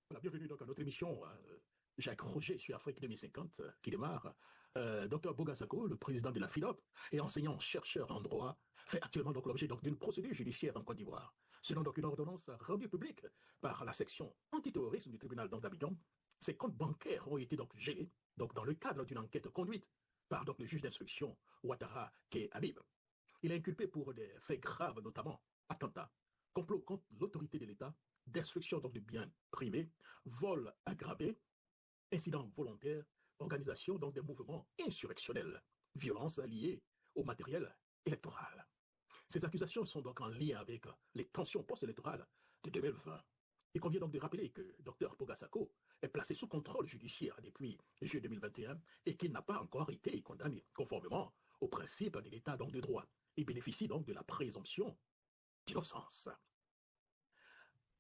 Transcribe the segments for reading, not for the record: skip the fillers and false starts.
Voilà, bienvenue donc à notre émission Jacques Roger sur Afrique 2050 qui démarre. Dr Bogasako, le président de la FIDOP et enseignant-chercheur en droit, fait actuellement donc l'objet donc d'une procédure judiciaire en Côte d'Ivoire. Selon donc une ordonnance rendue publique par la section antiterrorisme du tribunal d'Abidjan, ses comptes bancaires ont été donc gelés donc dans le cadre d'une enquête conduite par donc le juge d'instruction Ouattara K. Habib. Il est inculpé pour des faits graves, notamment attentat, complot contre l'autorité de l'État, destruction donc de biens privés, vol aggravé, incident volontaire, organisation donc des mouvements insurrectionnels, violences liées au matériel électoral. Ces accusations sont donc en lien avec les tensions post-électorales de 2020. Il convient donc de rappeler que Dr Bogasako est placé sous contrôle judiciaire depuis juillet 2021 et qu'il n'a pas encore été condamné conformément au principe de l'état donc de droit. Il bénéficie donc de la présomption d'innocence.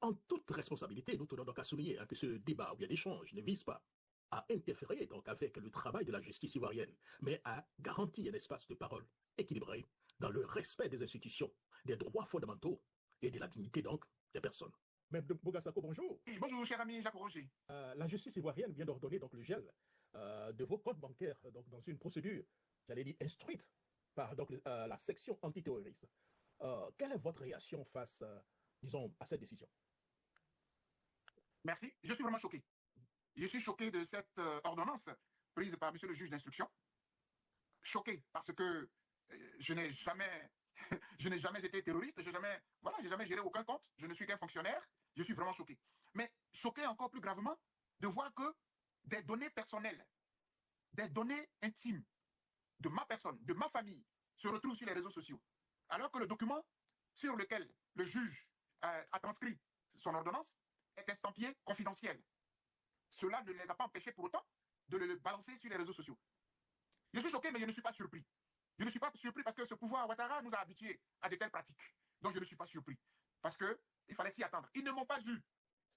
En toute responsabilité, nous tenons donc à souligner que ce débat ou bien échange ne vise pas à interférer donc avec le travail de la justice ivoirienne, mais à garantir un espace de parole équilibré dans le respect des institutions, des droits fondamentaux et de la dignité donc des personnes. Maître Bogasako, bonjour. Oui, bonjour, cher ami Jacques Roger. La justice ivoirienne vient d'ordonner donc le gel de vos comptes bancaires donc dans une procédure, j'allais dire instruite par donc la section antiterroriste. Quelle est votre réaction face, disons, à cette décision? Merci. Je suis vraiment choqué. Je suis choqué de cette ordonnance prise par monsieur le juge d'instruction. Choqué parce que je n'ai jamais, je n'ai jamais été terroriste, j'ai jamais géré aucun compte, je ne suis qu'un fonctionnaire. Je suis vraiment choqué. Mais choqué encore plus gravement de voir que des données personnelles, des données intimes de ma personne, de ma famille, se retrouvent sur les réseaux sociaux. Alors que le document sur lequel le juge a transcrit son ordonnance est estampillé confidentiel. Cela ne les a pas empêchés pour autant de le balancer sur les réseaux sociaux. Je suis choqué, mais je ne suis pas surpris. Je ne suis pas surpris parce que ce pouvoir Ouattara nous a habitués à de telles pratiques. Donc je ne suis pas surpris. Parce qu'il fallait s'y attendre. Ils ne m'ont pas vu.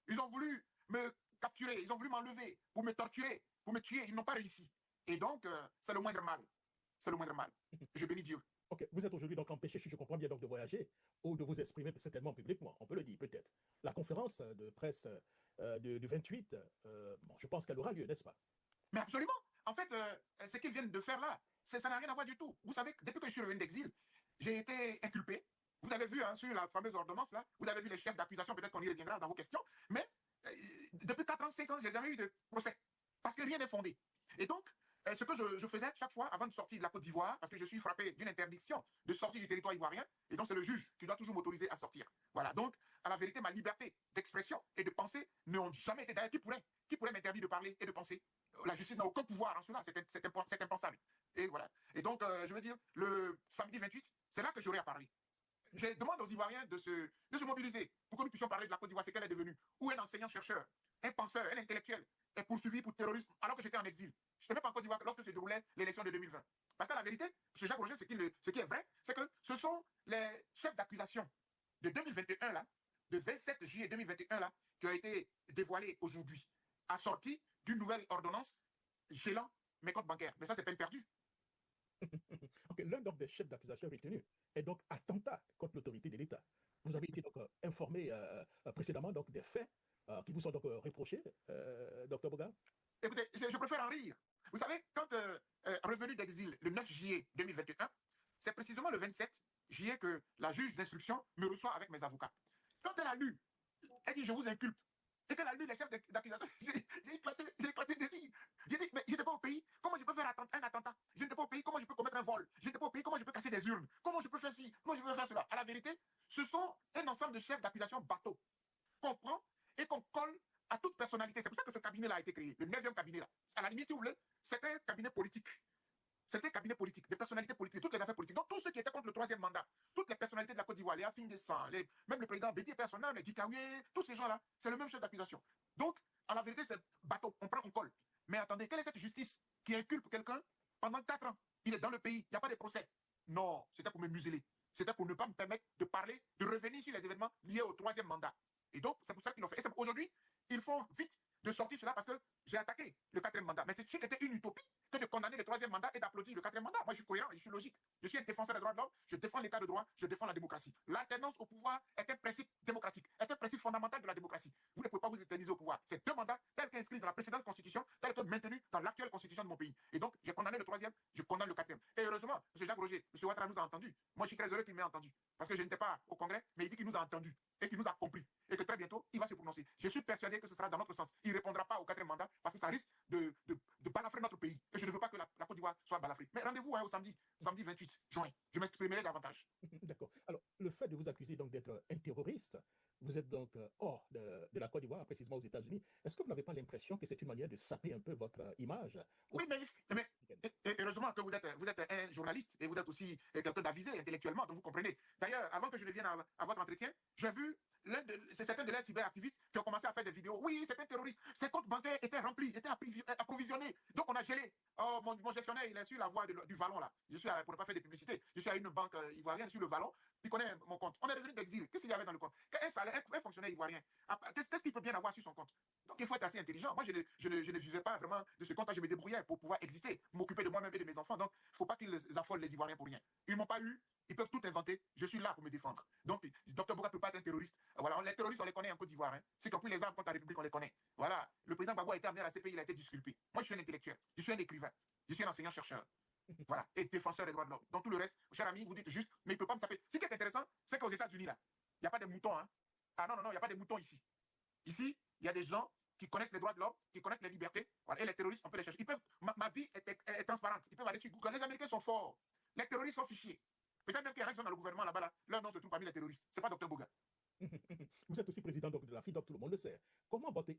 Ils ont voulu me capturer, ils ont voulu m'enlever, pour me torturer, pour me tuer. Ils n'ont pas réussi. Et donc, c'est le moindre mal. C'est le moindre mal. Je bénis Dieu. Ok, vous êtes aujourd'hui donc empêché, si je comprends bien, donc de voyager ou de vous exprimer certainement publiquement, on peut le dire peut-être. La conférence de presse du 28, bon, je pense qu'elle aura lieu, n'est-ce pas? Mais absolument. En fait, ce qu'ils viennent de faire là, ça n'a rien à voir du tout. Vous savez, depuis que je suis revenu d'exil, j'ai été inculpé. Vous avez vu sur la fameuse ordonnance là, vous avez vu les chefs d'accusation, peut-être qu'on y reviendra dans vos questions, mais depuis 4 ans, 5 ans, je n'ai jamais eu de procès. Parce que rien n'est fondé. Et donc, ce que je faisais chaque fois avant de sortir de la Côte d'Ivoire, parce que je suis frappé d'une interdiction de sortir du territoire ivoirien, et donc c'est le juge qui doit toujours m'autoriser à sortir. Voilà, donc, à la vérité, ma liberté d'expression et de pensée n'ont jamais été... D'ailleurs, qui pourrait m'interdire de parler et de penser? La justice n'a aucun pouvoir en cela, c'est impensable. Et voilà. Et donc, je veux dire, le samedi 28, c'est là que j'aurai à parler. Je demande aux Ivoiriens de se mobiliser pour que nous puissions parler de la Côte d'Ivoire, c'est qu'elle est devenue. Où un enseignant-chercheur, un penseur, un intellectuel est poursuivi pour terrorisme alors que j'étais en exil. Je n'étais même pas en Côte d'Ivoire lorsque se déroulait l'élection de 2020. Parce que la vérité, M. Jacques Roger, ce qui est vrai, c'est que ce sont les chefs d'accusation de 2021 là, de 27 juillet 2021 là, qui ont été dévoilés aujourd'hui, assortis d'une nouvelle ordonnance gelant mes comptes bancaires. Mais ça, c'est peine perdue. Okay, l'un des chefs d'accusation retenu est donc attentat contre l'autorité de l'État. Vous avez été donc informé précédemment donc des faits qui vous sont donc reprochés, Dr Boga? Écoutez, je préfère en rire. Vous savez, quand revenu d'exil le 9 juillet 2021, c'est précisément le 27 juillet que la juge d'instruction me reçoit avec mes avocats. Quand elle a lu, elle dit je vous inculpe. Et qu'elle a lu les chefs d'accusation, j'ai éclaté de rire. J'ai dit, mais je n'étais pas au pays, comment je peux faire un attentat? Je n'étais pas au pays, comment je peux commettre un vol? Je n'étais pas au pays, comment je peux casser des urnes? Comment je peux faire ci? Comment je peux faire cela? À la vérité, ce sont un ensemble de chefs d'accusation bateaux qu'on prend et qu'on colle à toute personnalité. C'est pour ça que ce cabinet-là a été créé, le 9e cabinet là. À la limite, si vous voulez, c'est un cabinet politique. C'était un cabinet politique, des personnalités politiques, toutes les affaires politiques. Donc, tous ceux qui étaient contre le 3e mandat, toutes les personnalités de la Côte d'Ivoire, les Affines des Sangs, même le président Bédier personnel, les Dikaoué, tous ces gens-là, c'est le même chef d'accusation. Donc, à la vérité, c'est bateau, on prend, on colle. Mais attendez, quelle est cette justice qui inculpe quelqu'un pendant 4 ans? Il est dans le pays, il n'y a pas de procès. Non, c'était pour me museler. C'était pour ne pas me permettre de parler, de revenir sur les événements liés au 3e mandat. Et donc, c'est pour ça qu'ils l'ont fait. Et aujourd'hui, ils font vite de sortir cela parce que j'ai attaqué le quatrième mandat. Mais c'était une utopie que de condamner le troisième mandat et d'applaudir le quatrième mandat. Moi, je suis cohérent, je suis logique. Je suis un défenseur des droits de l'homme, je défends l'état de droit, je défends la démocratie. L'alternance au pouvoir est un principe démocratique, est un principe fondamental de la démocratie. Vous ne pouvez pas vous éterniser au pouvoir. C'est deux mandats tels qu'inscrits dans la précédente constitution, tels que maintenus dans l'actuelle constitution de mon pays. Et donc, j'ai condamné le troisième, je condamne le quatrième. Et heureusement, M. Jacques Roger, M. Ouattara nous a entendus. Moi, je suis très heureux qu'il m'ait entendu. Parce que je n'étais pas au Congrès, mais il dit qu'il nous a entendus et qu'il nous a compris. Et que très bientôt, il va se prononcer. Je suis persuadé que ce sera dans notre sens. Il ne répondra pas au quatrième mandat parce que ça risque de balafrer notre pays. Et je ne veux pas que la Côte d'Ivoire soit balafrée. Mais rendez-vous au samedi 28 juin. Je m'exprimerai davantage. D'accord. Alors, le fait de vous accuser donc d'être un terroriste, vous êtes donc hors de la Côte d'Ivoire, précisément aux États-Unis. Est-ce que vous n'avez pas l'impression que c'est une manière de saper un peu votre image? Oui, mais heureusement que vous êtes un journaliste et vous êtes aussi quelqu'un d'avisé intellectuellement, donc vous comprenez. D'ailleurs, avant que je ne vienne à votre entretien, j'ai vu certains de leurs cyberactivistes qui ont commencé à faire des vidéos. Oui, c'est un terroriste. Ses comptes bancaires étaient remplis, étaient approvisionnés. Donc on a gelé. Oh, mon gestionnaire, il est sur la voie du Vallon là. Pour ne pas faire de publicité, je suis à une banque ivoirienne sur le Vallon, puis il connaît mon compte. On est revenu d'exil. Qu'est-ce qu'il y avait dans le compte? Un salaire, un fonctionnaire ivoirien. Qu'est-ce qu'il peut bien avoir sur son compte? Donc il faut être assez intelligent. Moi, je ne vivais pas vraiment de ce compte-là. Je me débrouillais pour pouvoir exister, m'occuper de moi-même et de mes enfants. Donc, il ne faut pas qu'ils affolent les Ivoiriens pour rien. Ils ne m'ont pas eu. Ils peuvent tout inventer. Je suis là pour me défendre. Donc, Dr Boga ne peut pas être un terroriste. Voilà, les terroristes, on les connaît en Côte d'Ivoire. Hein. Ceux qui ont pris les armes contre la République, on les connaît. Voilà. Le président Gbagbo a été amené à la CPI, il a été disculpé. Moi, je suis un intellectuel. Je suis un écrivain. Je suis un enseignant-chercheur. Voilà. Et défenseur des droits de l'homme. Donc, tout le reste, cher ami, vous dites juste, mais il ne peut pas me saper. Ce qui est intéressant, c'est qu'aux États-Unis, là, il n'y a pas de moutons. Hein. Ah non, il n'y a pas de moutons ici. Ici, il y a des gens qui connaissent les droits de l'homme, qui connaissent les libertés. Voilà. Et les terroristes, on peut les chercher. Ils peuvent, ma vie est transparente. Ils peuvent aller sur Google. Les Américains sont forts. Les terroristes sont fichiers. Peut-être même qu'il y en a qui sont dans le gouvernement là-bas. Là. Leur nom se trouve parmi les terroristes. Ce n'est pas Dr Boga. Vous êtes aussi président donc, de la FIDOP, tout le monde le sait. Comment votre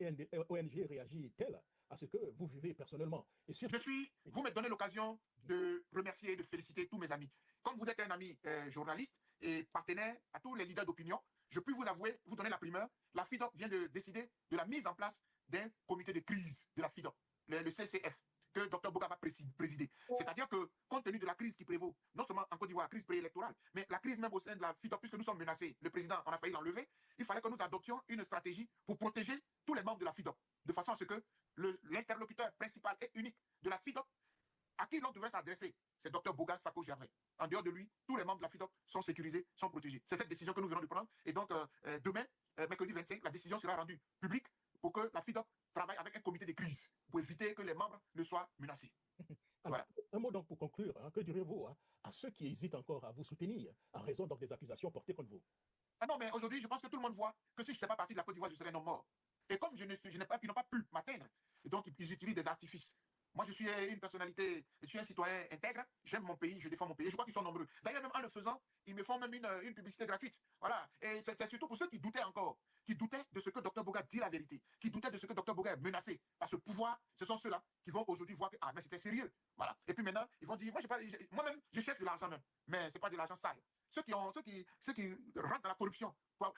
ONG réagit-elle à ce que vous vivez personnellement? Et surtout... Vous me donnez l'occasion de remercier et de féliciter tous mes amis. Comme vous êtes un ami journaliste et partenaire à tous les leaders d'opinion, je puis vous avouer, vous donner la primeur, la FIDOP vient de décider de la mise en place d'un comité de crise de la FIDOP, le CCF, que Dr Boga va présider. C'est-à-dire que, compte tenu de la crise qui prévaut, non seulement en Côte d'Ivoire, crise préélectorale, mais la crise même au sein de la FIDOP, puisque nous sommes menacés, le président, on a failli l'enlever, il fallait que nous adoptions une stratégie pour protéger tous les membres de la FIDOP, de façon à ce que l'interlocuteur principal et unique de la FIDOP, à qui l'on devait s'adresser, c'est Dr Boga Sako Gervais. En dehors de lui, tous les membres de la FIDOP sont sécurisés, sont protégés. C'est cette décision que nous venons de prendre. Et donc, demain, mercredi 25, la décision sera rendue publique pour que la FIDOP travaille avec un comité de crise pour éviter que les membres ne soient menacés. Alors, voilà. Un mot donc pour conclure, hein, que direz-vous à ceux qui hésitent encore à vous soutenir en raison donc des accusations portées contre vous? Ah non, mais aujourd'hui, je pense que tout le monde voit que si je n'étais pas parti de la Côte d'Ivoire, je serais un homme mort. Et comme ils n'ont pas pu m'atteindre, et donc ils utilisent des artifices. Moi, je suis une personnalité, je suis un citoyen intègre, j'aime mon pays, je défends mon pays, je crois qu'ils sont nombreux. D'ailleurs, même en le faisant, ils me font même une publicité gratuite. Voilà. Et c'est surtout pour ceux qui doutaient encore, qui doutaient de ce que Dr Boga dit la vérité, qui doutaient de ce que Dr Boga est menacé par ce pouvoir, ce sont ceux-là qui vont aujourd'hui voir que, ah, mais c'était sérieux. Voilà. Et puis maintenant, ils vont dire, moi-même, je cherche de l'argent même, mais ce n'est pas de l'argent sale. Ceux qui rentrent dans la corruption.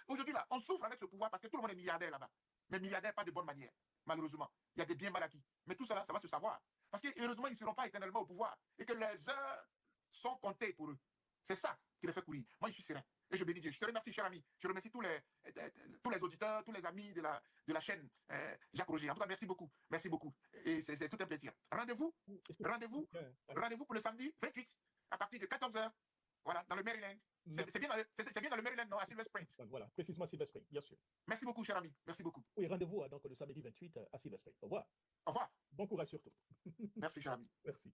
Aujourd'hui, là, on souffre avec ce pouvoir parce que tout le monde est milliardaire là-bas. Mais milliardaire, pas de bonne manière, malheureusement. Il y a des biens mal acquis. Mais tout ça, ça va se savoir. Parce que, heureusement, ils ne seront pas éternellement au pouvoir. Et que les heures sont comptées pour eux. C'est ça qui les fait courir. Moi, je suis serein. Et je bénis Dieu. Je te remercie, cher ami. Je remercie tous les auditeurs, tous les amis de la chaîne Jacques Roger. En tout cas, merci beaucoup. Merci beaucoup. Et c'est tout un plaisir. Rendez-vous pour le samedi 28 à partir de 14h. Voilà, dans le Maryland. C'est bien dans le Maryland, non, à Silver Spring. Voilà, précisément Silver Spring, bien sûr. Merci beaucoup, cher ami. Merci beaucoup. Oui, rendez-vous donc le samedi 28 à Silver Spring. Au revoir. Au revoir. Bon courage surtout. Merci, cher ami. Merci.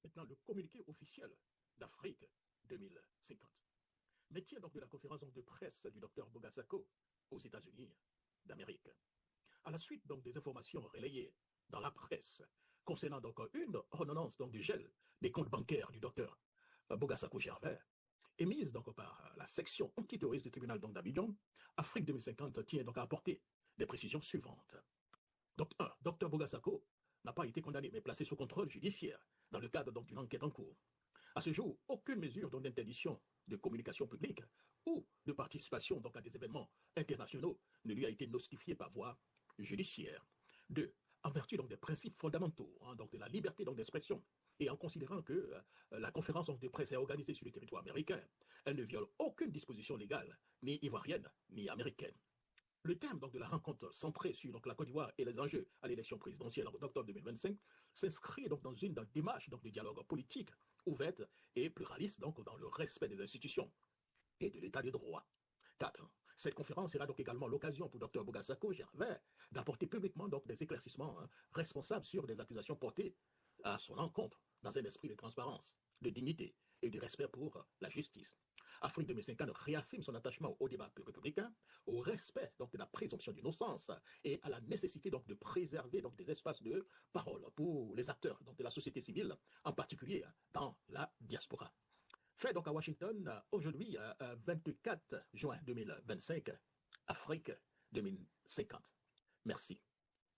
Maintenant, le communiqué officiel d'Afrique 2050. Mais tient donc de la conférence de presse du docteur Boga Sako aux États-Unis d'Amérique. À la suite donc des informations relayées dans la presse concernant donc une ordonnance donc du gel des comptes bancaires du docteur Boga Sako Gervais, émise donc par la section antiterroriste du tribunal d'Abidjan, Afrique 2050 tient donc à apporter des précisions suivantes. Donc, Dr Boga Sako n'a pas été condamné, mais placé sous contrôle judiciaire dans le cadre d'une enquête en cours. À ce jour, aucune mesure d'interdiction de communication publique ou de participation donc à des événements internationaux ne lui a été notifiée par voie judiciaire. 2. En vertu donc des principes fondamentaux donc de la liberté d'expression et en considérant que la conférence de presse est organisée sur le territoire américain, elle ne viole aucune disposition légale, ni ivoirienne, ni américaine. Le thème donc, de la rencontre centrée sur donc, la Côte d'Ivoire et les enjeux à l'élection présidentielle d'octobre 2025 s'inscrit donc dans une démarche donc, de dialogue politique ouverte et pluraliste donc, dans le respect des institutions et de l'état de droit. 4. Cette conférence sera donc également l'occasion pour Dr Bogasako Gervais d'apporter publiquement donc, des éclaircissements responsables sur des accusations portées à son encontre dans un esprit de transparence, de dignité et de respect pour la justice. Afrique 2050 réaffirme son attachement au débat républicain, au respect donc, de la présomption d'innocence et à la nécessité donc, de préserver donc, des espaces de parole pour les acteurs donc, de la société civile, en particulier dans la diaspora. Fait donc à Washington, aujourd'hui, 24 juin 2025, Afrique 2050. Merci.